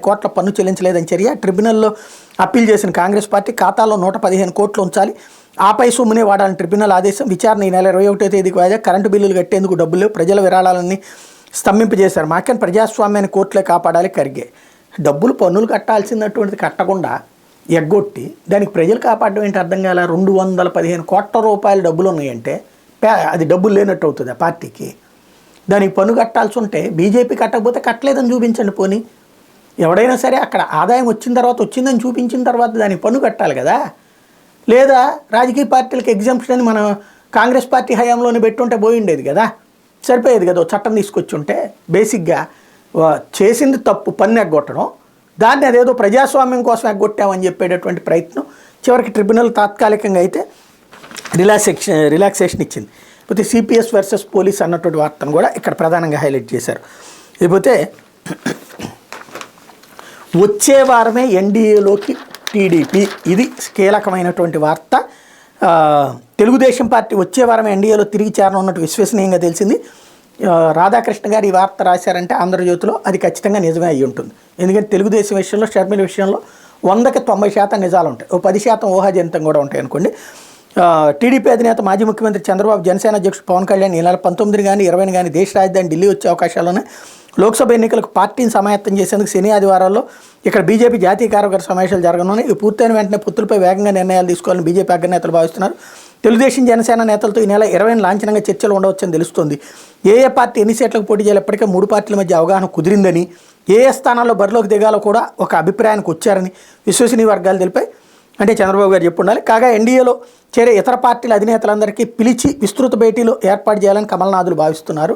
కోట్ల పన్ను చెల్లించలేదని చర్య. ట్రిబ్యునల్లో అప్పీల్ చేసిన కాంగ్రెస్ పార్టీ ఖాతాలో 115 కోట్లు ఉంచాలి, ఆపై సొమ్మునే వాడాలని ట్రిబ్యునల్ ఆదేశం. విచారణ ఈ నెల 21వ తేదీకి వాయిదా. కరెంటు బిల్లులు కట్టేందుకు డబ్బులు లేవు, ప్రజల విరాళాలన్నీ స్తంభింపజేశారు. మాకెన్ ప్రజాస్వామ్యాన్ని కోర్టులే కాపాడాలి ఖర్గే. డబ్బులు పన్నులు కట్టాల్సినటువంటిది కట్టకుండా ఎగ్గొట్టి దానికి ప్రజలు కాపాడడం ఏంటి అర్థం కాల. 215 కోట్ల రూపాయల డబ్బులు ఉన్నాయంటే అది డబ్బులు లేనట్టు అవుతుంది ఆ పార్టీకి. దానికి పన్ను కట్టాల్సి ఉంటే బీజేపీ కట్టకపోతే కట్టలేదని చూపించండి. పోనీ ఎవడైనా సరే అక్కడ ఆదాయం వచ్చిన తర్వాత వచ్చిందని చూపించిన తర్వాత దానికి పన్ను కట్టాలి కదా. లేదా రాజకీయ పార్టీలకు ఎగ్జామ్షన్ అని మన కాంగ్రెస్ పార్టీ హయాంలోనే పెట్టుంటే పోయిండేది కదా, సరిపోయేది కదా. చట్టం తీసుకొచ్చి ఉంటే బేసిక్గా చేసింది తప్పు పన్ను ఎగ్గొట్టడం, దాన్ని అదేదో ప్రజాస్వామ్యం కోసం ఎగ్గొట్టామని చెప్పేటటువంటి ప్రయత్నం. చివరికి ట్రిబ్యునల్ తాత్కాలికంగా అయితే రిలాక్సేషన్ ఇచ్చింది. లేకపోతే సిపిఎస్ వర్సెస్ పోలీస్ అన్నటువంటి వార్తను కూడా ఇక్కడ ప్రధానంగా హైలైట్ చేశారు. లేకపోతే వచ్చే వారమే ఎన్డీఏలోకి టీడీపీ, ఇది కీలకమైనటువంటి వార్త. తెలుగుదేశం పార్టీ వచ్చే వారమే ఎన్డీఏలో తిరిగి చేరనున్నట్టు విశ్వసనీయంగా తెలిసింది. రాధాకృష్ణ గారు ఈ వార్త రాశారంటే ఆంధ్రజ్యోతిలో అది ఖచ్చితంగా నిజమే అయ్యి ఉంటుంది. ఎందుకంటే తెలుగుదేశం విషయంలో, షర్మిల విషయంలో 100కి 90% నిజాలు ఉంటాయి, ఓ 10% ఊహాజనితం కూడా ఉంటాయి అనుకోండి. టీడీపీ అధినేత మాజీ ముఖ్యమంత్రి చంద్రబాబు, జనసేన అధ్యక్షుడు పవన్ కళ్యాణ్ ఈ నెల 19 కానీ 20 కానీ దేశ రాజధాని ఢిల్లీ వచ్చే అవకాశాలునే. లోక్సభ ఎన్నికలకు పార్టీని సమాయత్తం చేసేందుకు శని ఆదివారాల్లో ఇక్కడ బీజేపీ జాతీయ కార్యవర్గ సమావేశాలు జరగనున్నాయి. ఇవి పూర్తయిన వెంటనే పొత్తులపై వేగంగా నిర్ణయాలు తీసుకోవాలని బీజేపీ అగ్రనేతలు భావిస్తున్నారు. తెలుగుదేశం జనసేన నేతలతో ఈ నెల 20 లాంఛనంగా చర్చలు ఉండవచ్చని తెలుస్తోంది. ఏ పార్టీ ఎన్ని సీట్లకు పోటీ చేయాలి ఇప్పటికే 3 పార్టీల మధ్య అవగాహన కుదిరిందని, ఏ స్థానాల్లో బరిలోకి దిగాలో కూడా ఒక అభిప్రాయానికి వచ్చారని విశ్వసనీయ వర్గాలు తెలిపాయి. అంటే చంద్రబాబు గారు చెప్పు ఉండాలి. కాగా ఎన్డీఏలో చేరే ఇతర పార్టీల అధినేతలందరికీ పిలిచి విస్తృత భేటీలో ఏర్పాటు చేయాలని కమలనాథులు భావిస్తున్నారు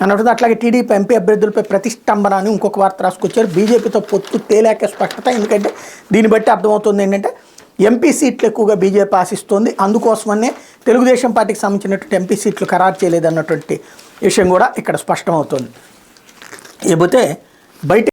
అన్నట్టు. అట్లాగే టీడీపీ ఎంపీ అభ్యర్థులపై ప్రతిష్టంభన అని ఇంకొక వార్త రాసుకొచ్చారు. బీజేపీతో పొత్తు తేలేక స్పష్టత. ఎందుకంటే దీన్ని బట్టి అర్థమవుతుంది ఏంటంటే ఎంపీ సీట్లు ఎక్కువగా బీజేపీ ఆశిస్తోంది, అందుకోసమనే తెలుగుదేశం పార్టీకి సంబంధించినటువంటి ఎంపీ సీట్లు ఖరారు చేయలేదన్నటువంటి విషయం కూడా ఇక్కడ స్పష్టమవుతుంది. లేకపోతే బయట